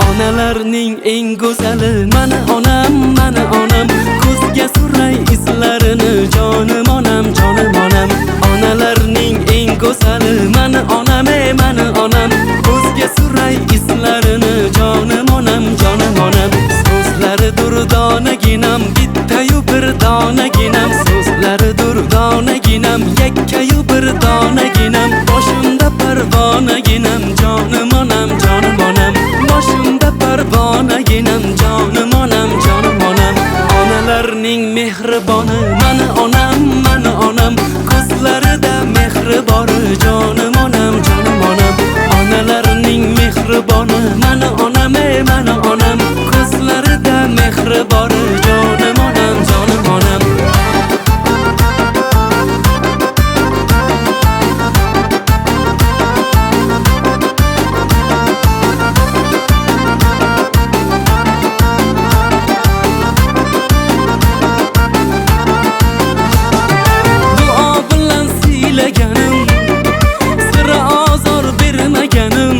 Onalarning eng go'zali mana onam, mana onam. Ko'zga suray izlarini jonim onam, jonim onam. Onalarning eng go'zali mana onam, mana onam. Ko'zga suray izlarini jonim onam, jonim onam. So'zlari durdonaginam, bittayu bir donaginam. So'zlari durdonaginam, yakkayu bir donaginam. Boshimda parvonaginam, jonim onam, jonim onam. Boshimda parvonaginam, jonim onam, jonim onam. Onalarning mehriboni mana onam, mana onam. Ko'zlarida mehri bor jonim onam, jonim onam. Onalarning mehriboni mana onam, mana onam. Ko'zlarida mehri bor jonim onam, jonim onam. Sira ozor bermaganim,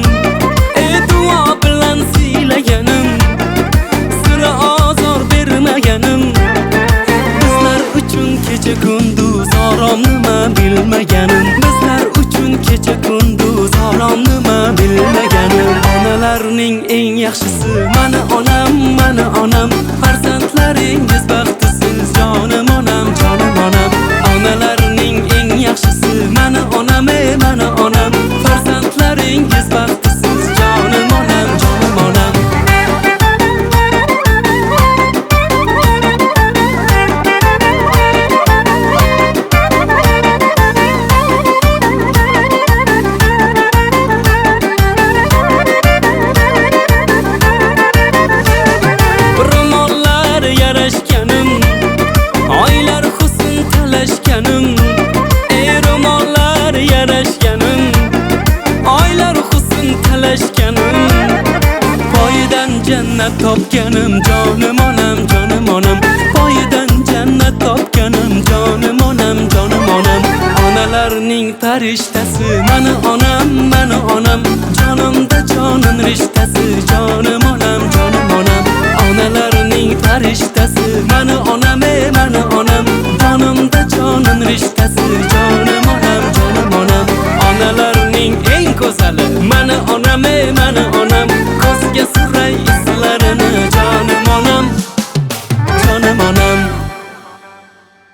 duo bilan siylaganim. Sira ozor bermaganim. Bizlar uchun kecha kunduz orom nima bilmaganim. Bizlar uchun kecha kunduz orom nima bilmaganim. Onalarning eng yaxshisi mana onam, mana onam. Farzandlaringiz baxtisiz jonim onam, jonim onam. Onalarning eng yaxshisi mana onam, mana onam. Farzandlaringiz baxtisiz jonim onam, jonim onam. Ro'mollar yarashganim, oylar husn talashganim. Ro'mollar yarashganim, oylar husn talashganim. Poyidan jannat topganim, jonim onam, jonim onam. Poyidan jannat topganim, jonim onam, jonim onam. Onalarning farishtasi mana onam, mana onam. Jonimda jonim rishtasi jonim onam, jonim onam. Onalarning farishtasi mana onam, mana onam. Jonimda jonim rishtasi jonim onam, jonim onam. Onalarning eng go'zali mana